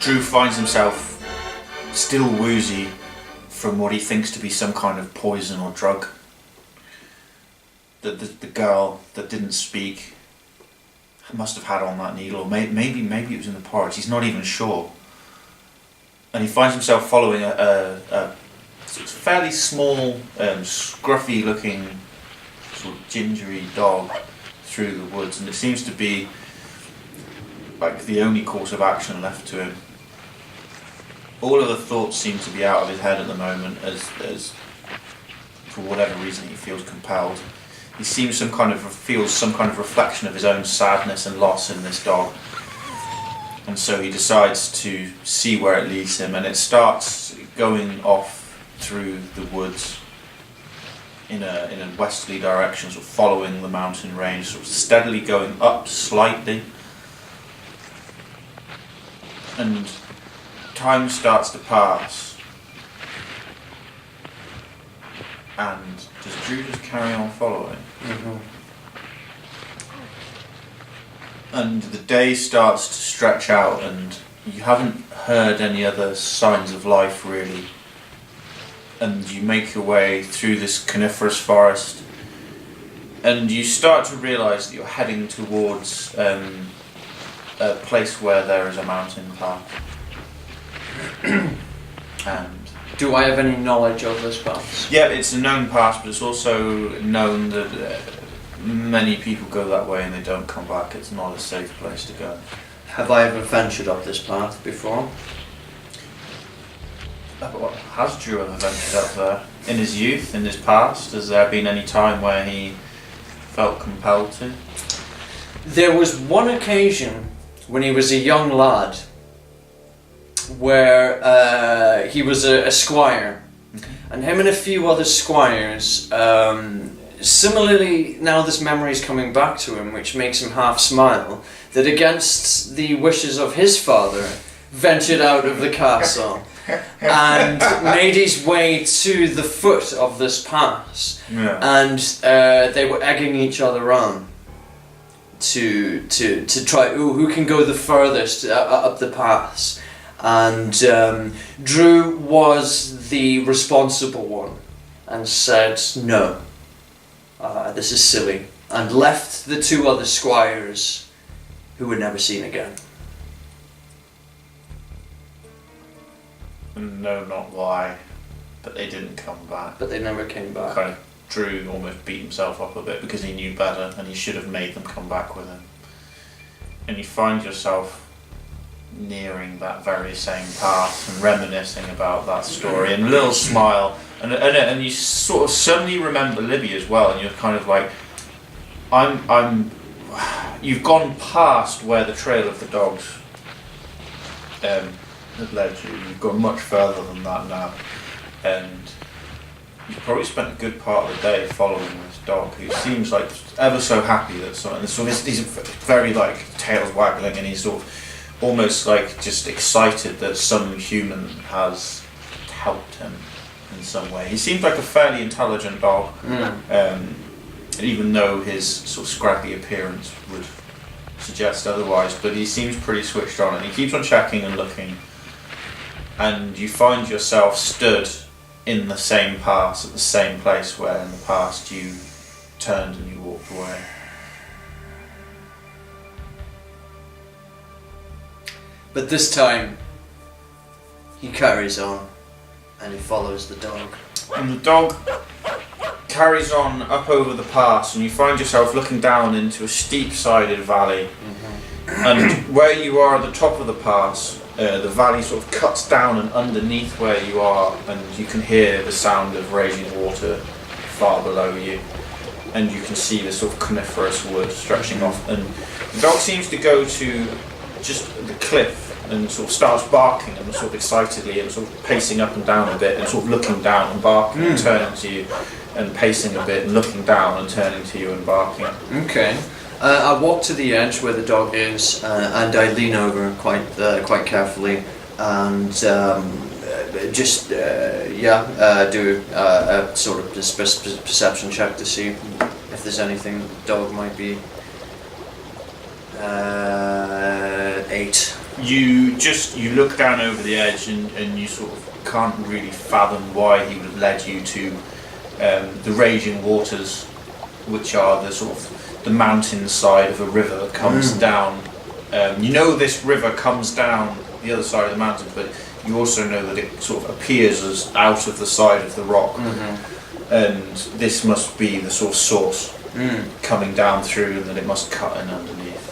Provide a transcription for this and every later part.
Drew finds himself still woozy from what he thinks to be some kind of poison or drug. The girl that didn't speak must have had on that needle, or maybe it was in the porridge. He's not even sure. And he finds himself following a fairly small, scruffy-looking, sort of gingery dog through the woods, and it seems to be like the only course of action left to him. All of the thoughts seem to be out of his head at the moment, as for whatever reason he feels compelled. He feels some kind of reflection of his own sadness and loss in this dog, and so he decides to see where it leads him, and it starts going off through the woods in a westerly direction, sort of following the mountain range, sort of steadily going up slightly, and time starts to pass. And does Drew just carry on following? Mm-hmm. And the day starts to stretch out, and you haven't heard any other signs of life really. And you make your way through this coniferous forest, and you start to realise that you're heading towards a place where there is a mountain path. And do I have any knowledge of this path? yeah, it's a known path, but it's also known that many people go that way and they don't come back. It's not a safe place to go. Have I ever ventured up this path before? Has Drew ever ventured up there? In his youth, in his past? Has there been any time where he felt compelled to? There was one occasion when he was a young lad where he was a squire, and him and a few other squires, similarly, now this memory is coming back to him, which makes him half smile, that against the wishes of his father ventured out of the castle and made his way to the foot of this pass. Yeah. And they were egging each other on to try, who can go the furthest up the pass. And Drew was the responsible one and said, no, this is silly, and left the two other squires who were never seen again. No, not why, but they didn't come back. But they never came back. Kind of Drew almost beat himself up a bit because he knew better and he should have made them come back with him. And you find yourself nearing that very same path and reminiscing about that story, and a little smile, and you sort of suddenly remember Libby as well, and you're kind of like, you've gone past where the trail of the dogs had led you. You've gone much further than that now, and you've probably spent a good part of the day following this dog, who seems like ever so happy that he's very like tails waggling, and he's sort of almost like just excited that some human has helped him in some way. He seems like a fairly intelligent dog, even though his sort of scrappy appearance would suggest otherwise, but he seems pretty switched on, and he keeps on checking and looking, and you find yourself stood in the same pass at the same place where in the past you turned and you walked away. But this time, he carries on, and he follows the dog. And the dog carries on up over the pass, and you find yourself looking down into a steep-sided valley. Mm-hmm. And where you are at the top of the pass, the valley sort of cuts down, and underneath where you are, and you can hear the sound of raging water far below you. And you can see this sort of coniferous wood stretching off, and the dog seems to go to just the cliff and sort of starts barking and sort of excitedly and sort of pacing up and down a bit and sort of looking down and barking and turning to you and pacing a bit and looking down and turning to you and barking. Okay. I walk to the edge where the dog is, and I lean over quite carefully and do a sort of perception check to see if there's anything the dog might be. 8. You look down over the edge and you sort of can't really fathom why he would have led you to the raging waters, which are the sort of the mountain side of a river that comes down. You know this river comes down the other side of the mountain, but you also know that it sort of appears as out of the side of the rock, and this must be the sort of source coming down through, and that it must cut in underneath.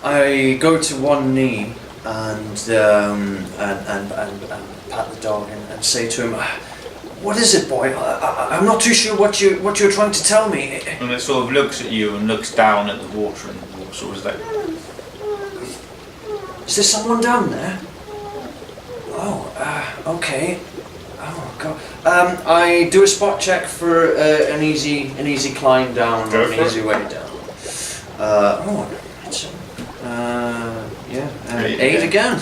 I go to one knee and pat the dog and say to him, "What is it, boy? I'm not too sure what you're trying to tell me." And it sort of looks at you and looks down at the water and sort of like, "Is there someone down there?" "Oh, okay. Oh God." I do a spot check for an easy climb down, or an easy way down. It's, yeah, 8 again.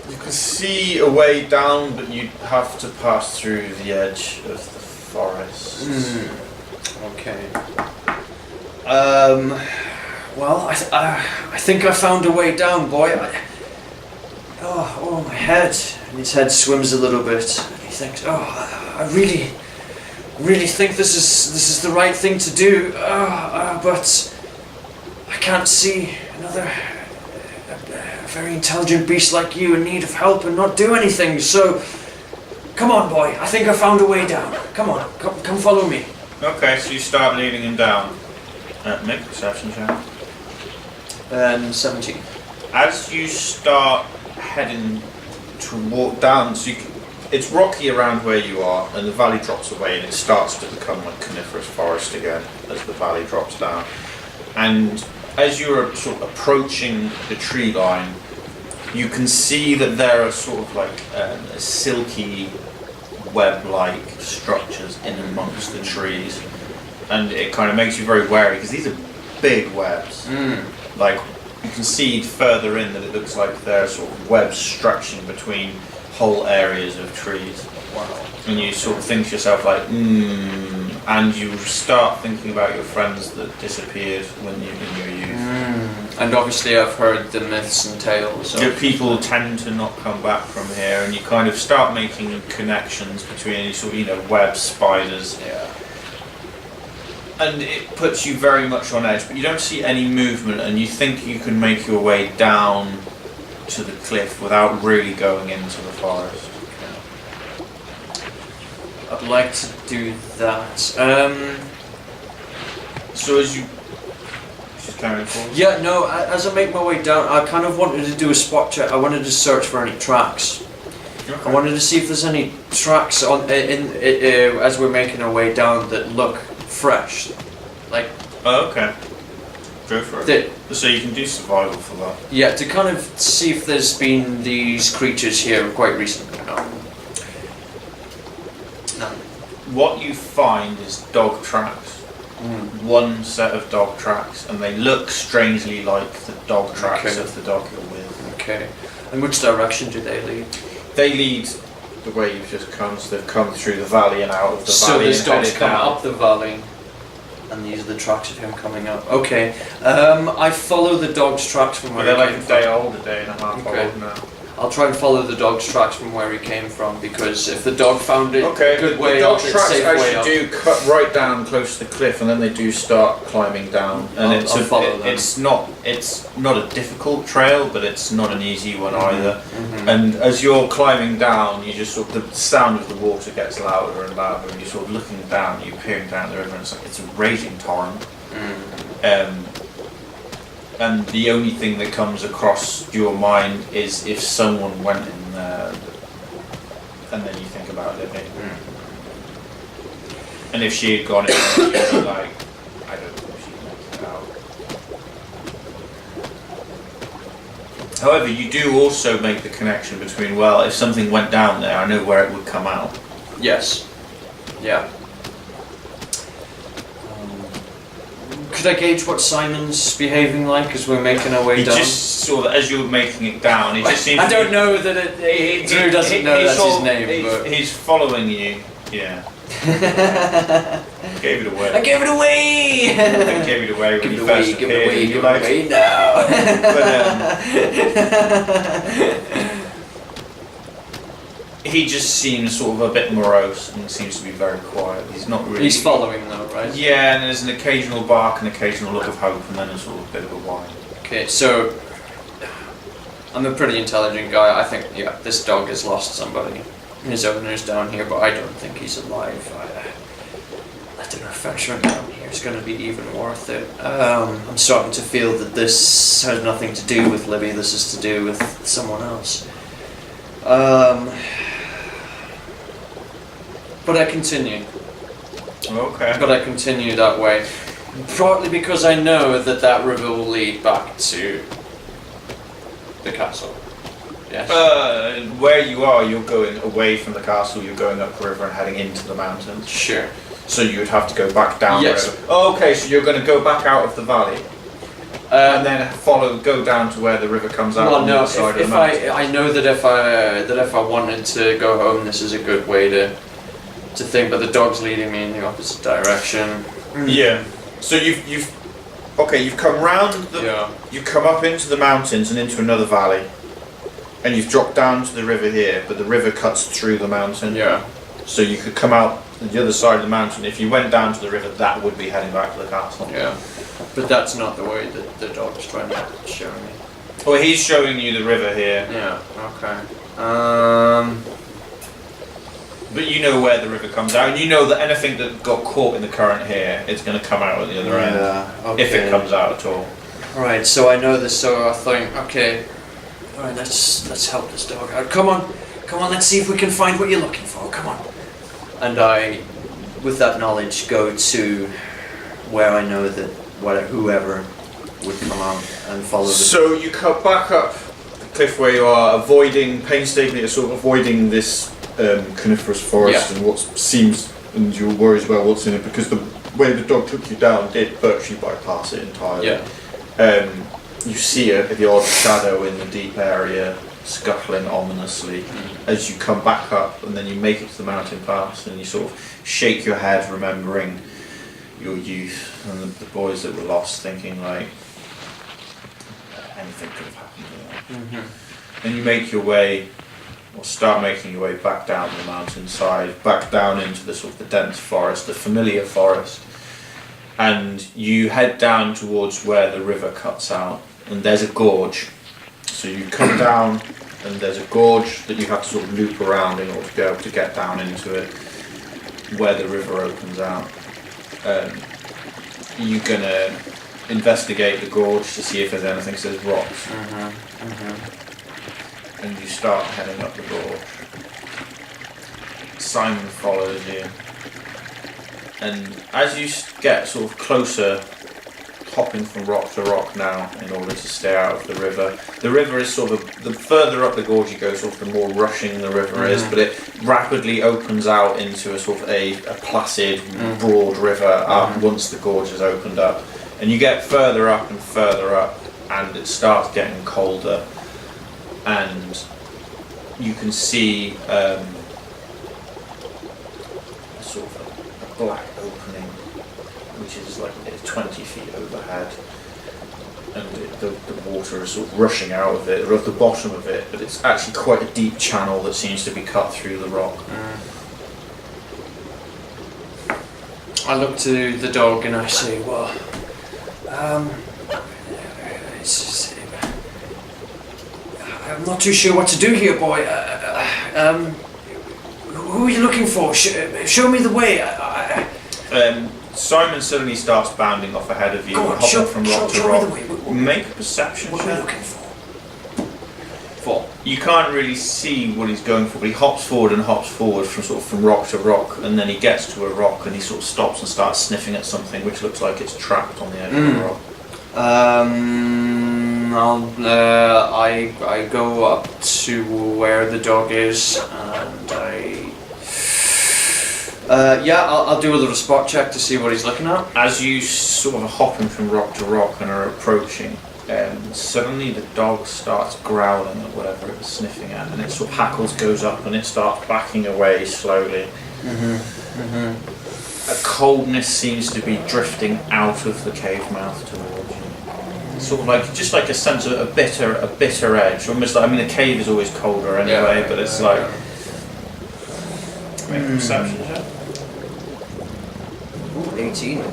You can see a way down, but you'd have to pass through the edge of the forest. Okay. Well, I think I found a way down, boy. Oh, my head. And his head swims a little bit. And he thinks, I really think this is the right thing to do. But I can't see another a very intelligent beast like you in need of help and not do anything. So, come on, boy. I think I found a way down. Come on, come follow me. Okay, so you start leading him down. Make a perception check. 17. As you start heading to walk down, so it's rocky around where you are, and the valley drops away, and it starts to become like coniferous forest again as the valley drops down. And as you're sort of approaching the tree line, you can see that there are sort of like silky web-like structures in amongst the trees, and it kind of makes you very wary because these are big webs. Like, you can see further in that it looks like there are sort of webs stretching between whole areas of trees. Wow. And you sort of think to yourself like, and you start thinking about your friends that disappeared when you in your youth. And obviously I've heard the myths and tales. Your people tend to not come back from here, and you kind of start making connections between these sort of, web spiders. Yeah. And it puts you very much on edge, but you don't see any movement, and you think you can make your way down to the cliff without really going into the forest. I'd like to do that. So as you just carrying forward? Yeah, no, as I make my way down, I kind of wanted to do a spot check. I wanted to search for any tracks. Okay. I wanted to see if there's any tracks as we're making our way down that look fresh. Like. Oh, okay. Go for it. So you can do survival for that. Yeah, to kind of see if there's been these creatures here quite recently. No. What you find is dog tracks. One set of dog tracks, and they look strangely like the dog tracks of the dog you're with. Okay. And which direction do they lead? They lead the way you've just come, so they've come through the valley and out of the valley. So this and dog's headed come down. up the valley, and these are the tracks of him coming up. Okay. I follow the dog's tracks from where They're he like came a day old, a day and a half Okay. old now. I'll try and follow the dog's tracks from where he came from, because if the dog found it good way the dog up, it's tracks safe way up. actually do cut right down close to the cliff, and then they do start climbing down. And I'll follow them. it's not a difficult trail, but it's not an easy one either. And as you're climbing down, you just sort of, the sound of the water gets louder and louder, and you're sort of looking down, you're peering down the river, and it's a raging torrent. And the only thing that comes across your mind is if someone went in there, and then you think about living. And if she had gone in there, you'd be like, I don't know if she'd make it out. However, you do also make the connection between, well, if something went down there, I know where it would come out. Yes. Yeah. Could I gauge what Simon's behaving like as we're making our way He down? just sort of, as you're making it down, he just seems I to don't be- know that Drew doesn't know that's his name, but He's following you, yeah. Gave it away. I gave it away! I gave it away when Give you it away, first give it appeared. away, and you give it liked away now. He just seems sort of a bit morose and seems to be very quiet. He's not really. He's following though, right? Yeah, and there's an occasional bark, an occasional look of hope, and then a sort of bit of a whine. Okay, so I'm a pretty intelligent guy. I think, yeah, this dog has lost somebody. His owner's down here, but I don't think he's alive. Letting her fetch him down here is going to be even worth it. I'm starting to feel that this has nothing to do with Libby. This is to do with someone else. But I continue. Okay. But I continue that way. Partly because I know that that river will lead back to the castle. Yes. Where you are, you're going away from the castle, you're going up the river and heading into the mountains. Sure. So you would have to go back down Yes. the river. Oh, okay, so you're going to go back out of the valley and then go down to where the river comes out Well, on the no. other side of the If mountain. I know that if I wanted to go home, this is a good way to think. But the dog's leading me in the opposite direction. Yeah. So you've come round Yeah. you've come up into the mountains and into another valley, and you've dropped down to the river here, but the river cuts through the mountain. Yeah. So you could come out the other side of the mountain. If you went down to the river, that would be heading back to the castle. Yeah. But that's not the way that the dog is trying to show me. Well, he's showing you the river here, Yeah. Okay. but you know where the river comes out, and you know that anything that got caught in the current here is going to come out at the other end, Okay. if it comes out at all. Right, so I know this, so I think, okay, alright, let's help this dog out. Come on, let's see if we can find what you're looking for, come on. And I, with that knowledge, go to where I know that whoever would come out and follow the... So you come back up the cliff where you are, painstakingly avoiding this coniferous forest and what seems, and your worries about what's in it, because the way the dog took you down did virtually bypass it entirely. Yeah. You see the odd shadow in the deep area scuffling ominously as you come back up, and then you make it to the mountain pass, and you sort of shake your head, remembering your youth and the boys that were lost, thinking like anything could have happened to them. And you make your way, or start making your way back down the mountainside, back down into the sort of the dense forest, the familiar forest, and you head down towards where the river cuts out, and there's a gorge. So you come down, and there's a gorge that you have to sort of loop around in order to be able to get down into it, where the river opens out. You're gonna investigate the gorge to see if there's anything. So there's rocks. And you start heading up the gorge. Simon follows you, and as you get sort of closer, hopping from rock to rock now in order to stay out of the river is sort of, the further up the gorge you go, sort of the more rushing the river is, but it rapidly opens out into a sort of a placid, broad river once the gorge has opened up, and you get further up, and it starts getting colder. And you can see sort of a black opening, which is like 20 feet overhead, and the water is sort of rushing out of it, or at the bottom of it, but it's actually quite a deep channel that seems to be cut through the rock. I look to the dog and I say, well, I'm not too sure what to do here, boy. Who are you looking for? Show me the way. Simon suddenly starts bounding off ahead of you, Go on, hopping from rock to show rock. me the way. Make a perception What are we check. looking for? You can't really see what he's going for, but he hops forward from rock to rock, and then he gets to a rock and he sort of stops and starts sniffing at something which looks like it's trapped on the edge of the rock. I go up to where the dog is, and I'll do a little spot check to see what he's looking at. As you sort of are hopping from rock to rock and are approaching, suddenly the dog starts growling at whatever it was sniffing at, and its sort of hackles goes up and it starts backing away slowly. Mm-hmm. A coldness seems to be drifting out of the cave mouth towards you. It's sort of like just like a sense of a bitter edge. Almost like, I mean, the cave is always colder anyway, but it's like. Make a perception check. Ooh, 18.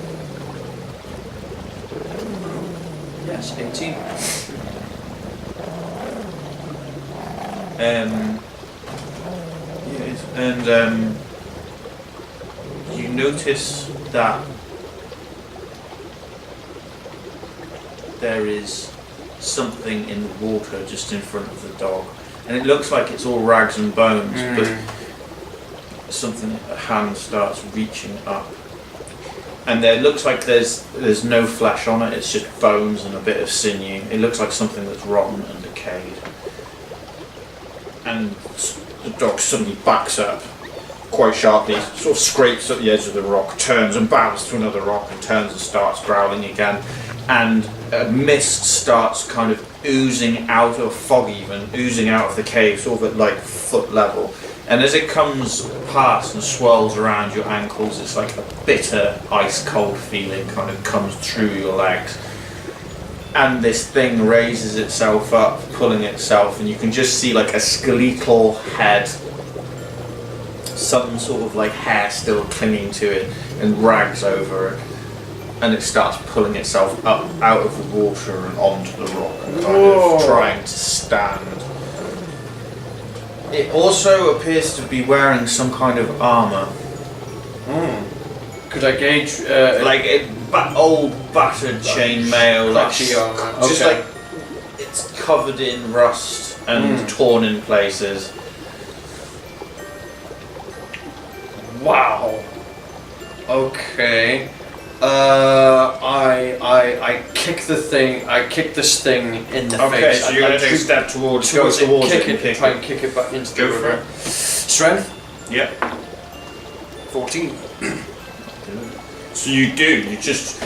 Yes, 18. Yes, and you notice that there is something in the water just in front of the dog, and it looks like it's all rags and bones, but something, a hand starts reaching up, and there looks like there's no flesh on it. It's just bones and a bit of sinew. It looks like something that's rotten and decayed. And the dog suddenly backs up quite sharply, sort of scrapes at the edge of the rock, turns and bounds to another rock, and turns and starts growling again. And a mist starts kind of oozing out, or fog even, oozing out of the cave, sort of at like foot level. And as it comes past and swirls around your ankles, it's like a bitter, ice cold feeling kind of comes through your legs. And this thing raises itself up, pulling itself, and you can just see like a skeletal head, some sort of like hair still clinging to it, and rags over it. And it starts pulling itself up out of the water and onto the rock, and kind of trying to stand. It also appears to be wearing some kind of armour. Could I gauge? Old battered chainmail, just Okay. like it's covered in rust and torn in places. Wow. Okay. I kick the thing. I kick this thing in the face. Okay, so you're going to take a step towards it, it and try and kick it back into the river. Strength? Yep. 14. So you do. You just.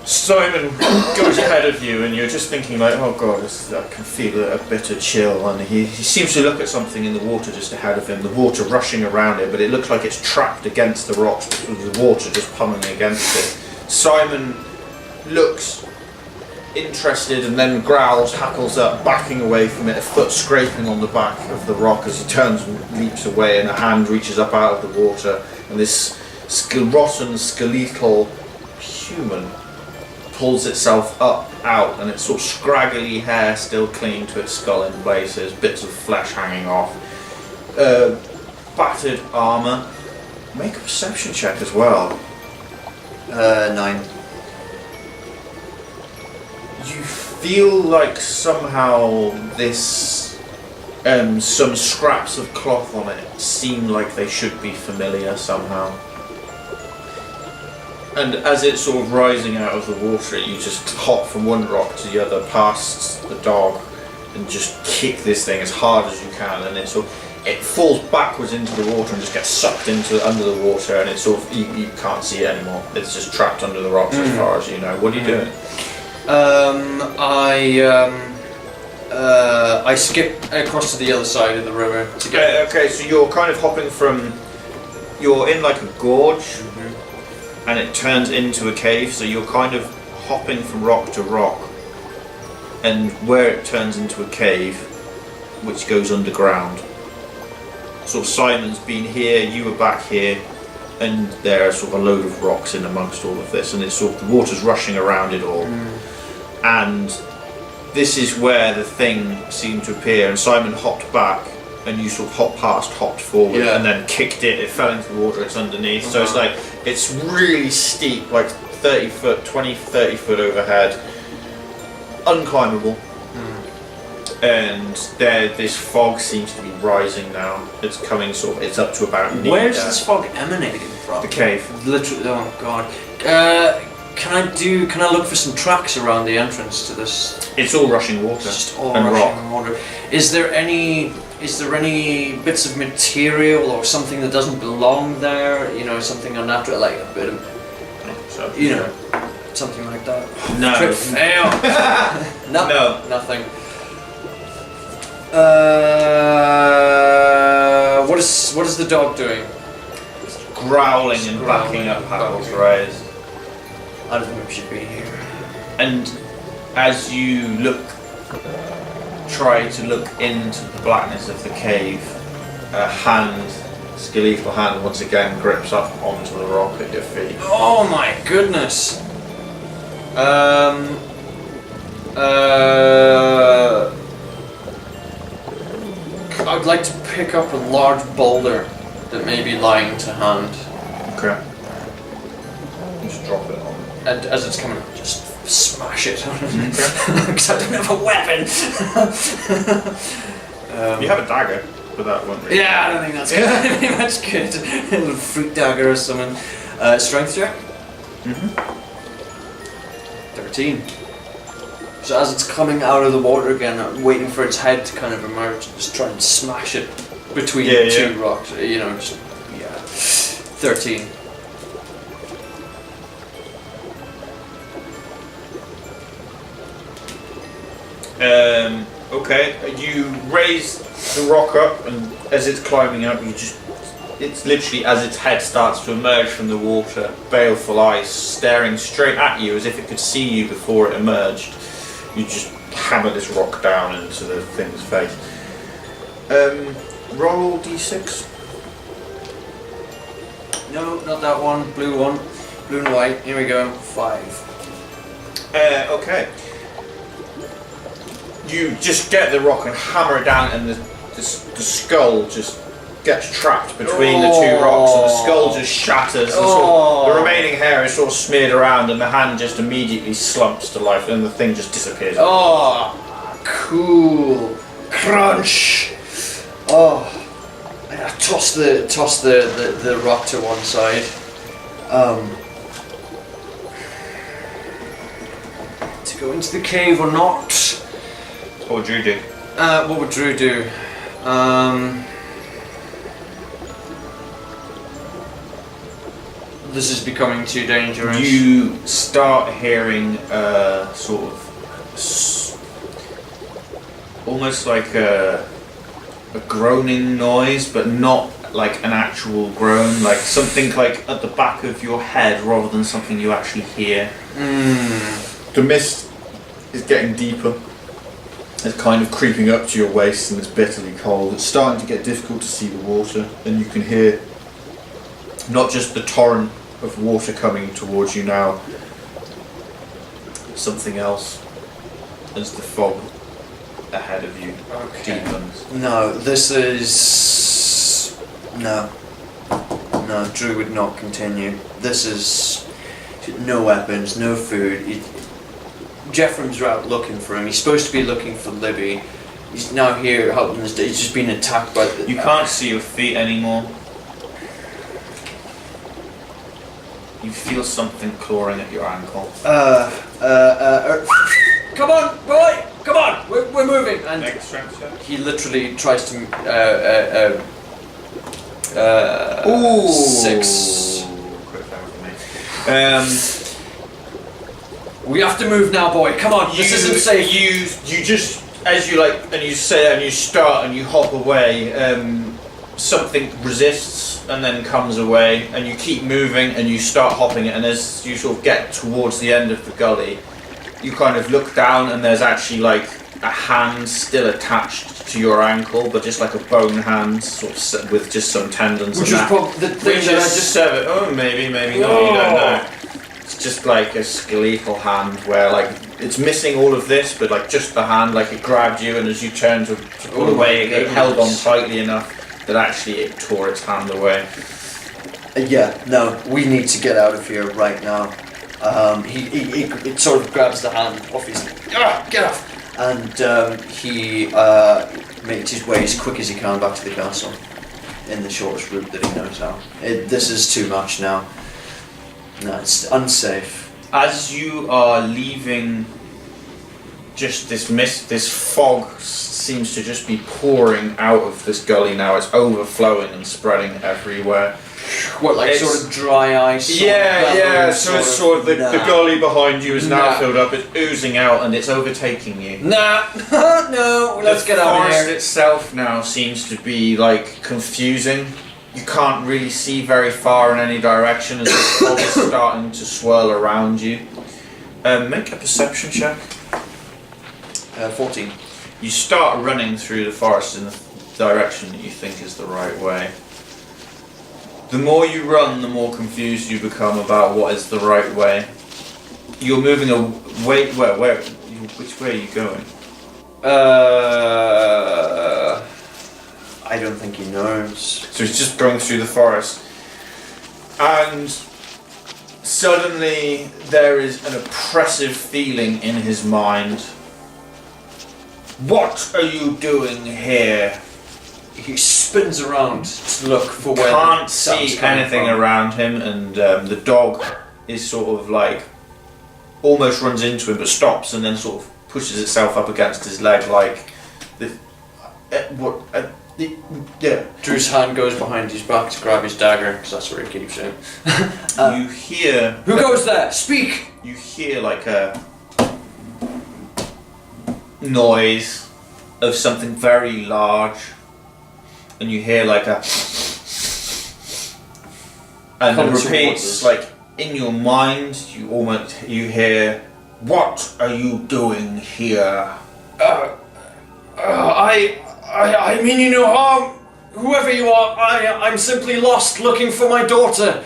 Simon goes ahead of you, and you're just thinking like, oh god, I can feel a bitter chill, and he seems to look at something in the water just ahead of him, the water rushing around it, but it looks like it's trapped against the rocks with the water just pummeling against it. Simon looks interested and then growls, hackles up, backing away from it, a foot scraping on the back of the rock as he turns and leaps away, and a hand reaches up out of the water, and this rotten, skeletal human pulls itself up, out, and it's sort of scraggly hair still clinging to its skull in places, bits of flesh hanging off. Battered armour. Make a perception check as well. 9. You feel like somehow this, some scraps of cloth on it seem like they should be familiar somehow. And as it's sort of rising out of the water, you just hop from one rock to the other past the dog and just kick this thing as hard as you can, and it falls backwards into the water and just gets sucked under the water, and it's sort of you can't see it anymore. It's just trapped under the rocks as far as you know. What are you doing? I skip across to the other side of the river to get. Okay, so you're kind of hopping you're in like a gorge. And it turns into a cave, so you're kind of hopping from rock to rock, and where it turns into a cave, which goes underground. Sort of Simon's been here, you were back here, and there are sort of a load of rocks in amongst all of this, and it's sort of the water's rushing around it all. And this is where the thing seemed to appear, and Simon hopped back, and you sort of hopped forward, and then kicked it. It fell into the water. It's underneath, so it's like it's really steep, like 30 foot overhead, unclimbable. And this fog seems to be rising now. It's coming it's up to about knee. Where's this fog emanating from? The cave. Literally. Oh god. Can I look for some tracks around the entrance to this? It's all rushing water. It's just all and rushing rock. water. Is there any bits of material or something that doesn't belong there? You know, something unnatural, like a bit of, something like that. No. Trip fail. No. Nothing. What is the dog doing? growling and backing up Hackle's rise. I don't think we should be here. And as you try to look into the blackness of the cave, a hand, skeletal hand, once again grips up onto the rock at your feet. Oh my goodness! I'd like to pick up a large boulder that may be lying to hand. Okay. Just drop it on. And as it's coming up, just smash it on it. Because I don't have a weapon! You have a dagger, but that won't really. Yeah, I don't think that's good. That's good. A little fruit dagger or something. Strength check? 13. So as it's coming out of the water again, I'm waiting for its head to kind of emerge and just try and smash it between two rocks. You know, just, 13. Okay, you raise the rock up, and as it's climbing up, it's literally as its head starts to emerge from the water, baleful eyes staring straight at you as if it could see you before it emerged. You just hammer this rock down into the thing's face. Roll d6. No, not that one. Blue one. Blue and white. Here we go. 5. Okay. You just get the rock and hammer it down, and the skull just gets trapped between the two rocks, and the skull just shatters, and the remaining hair is sort of smeared around, and the hand just immediately slumps to life, and the thing just disappears. Oh, cool. Crunch. Oh, I toss the rock to one side. To go into the cave or not? What would you do? What would Drew do? This is becoming too dangerous. You start hearing sort of almost like a groaning noise, but not like an actual groan, like something like at the back of your head rather than something you actually hear. The mist is getting deeper. It's kind of creeping up to your waist, and it's bitterly cold. It's starting to get difficult to see the water, and you can hear not just the torrent of water coming towards you now, something else as the fog ahead of you deepens. No, this is... No, Drew would not continue. This is... No weapons, no food. Jeffrem's out looking for him. He's supposed to be looking for Libby. He's now here helping us. He's just been attacked by the... You can't see your feet anymore. You feel something clawing at your ankle. Come on, boy! Come on! We're moving! And Make a strength check. he literally tries to... 6. Quick down for me. We have to move now, boy. Come on, this isn't safe. You just, as you like, and you say, and you start, and you hop away, something resists and then comes away, and you keep moving, and you start hopping it, and as you sort of get towards the end of the gully, you kind of look down, and there's actually like a hand still attached to your ankle, but just like a bone hand, sort of with just some tendons. Which and is probably the thing which that I is just... severed. Oh, maybe not. You don't know. It's just like a skeletal hand where like it's missing all of this, but like just the hand, like it grabbed you, and as you turned to pull away, it held on tightly enough that actually it tore its hand away. Yeah, no, we need to get out of here right now. He sort of grabs the hand off his... Get off! And he makes his way as quick as he can back to the castle in the shortest route that he knows how. This is too much now. No, it's unsafe. As you are leaving, just this mist, this fog seems to just be pouring out of this gully now. It's overflowing and spreading everywhere. What, like it's, sort of dry ice? Yeah. So it's sort of the gully behind you is now filled up. It's oozing out and it's overtaking you. No, let's get out of here. The forest itself now seems to be like confusing. You can't really see very far in any direction as the fog is starting to swirl around you. Make a perception check. 14. You start running through the forest in the direction that you think is the right way. The more you run, the more confused you become about what is the right way. You're moving away. Which way are you going? I don't think he knows. So he's just going through the forest, and suddenly there is an oppressive feeling in his mind. What are you doing here? He spins around to look for where Can't the sound's see coming anything from. around him, and the dog is sort of like almost runs into him, but stops and then sort of pushes itself up against his leg, like yeah. Drew's hand goes behind his back to grab his dagger, because that's where he keeps it. You hear. Who goes there? Speak! You hear like a noise of something very large, and you hear like a, and it repeats like in your mind. You hear, "What are you doing here?" I mean you no harm. Whoever you are, I'm simply lost looking for my daughter.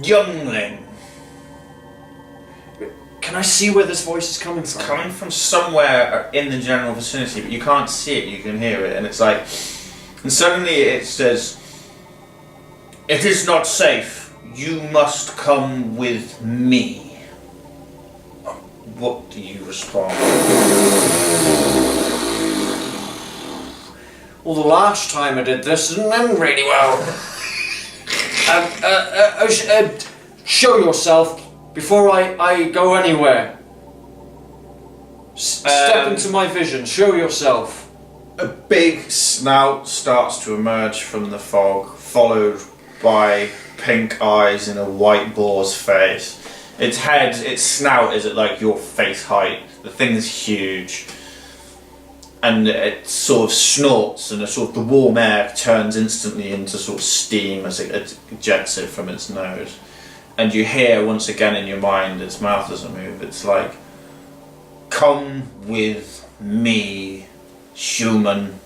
Youngling. Can I see where this voice is coming from? Coming from somewhere in the general vicinity, but you can't see it, you can hear it, and it's like, and suddenly it says, "It is not safe. You must come with me." What do you respond? Well, the last time I did this didn't end really well. Show yourself before I go anywhere. Step into my vision. Show yourself. A big snout starts to emerge from the fog, followed by pink eyes in a white boar's face. Its head, its snout is at like your face height. The thing is huge. And it sort of snorts, and the warm air turns instantly into sort of steam as it ejects it from its nose. And you hear once again in your mind, its mouth doesn't move, it's like, "Come with me, human."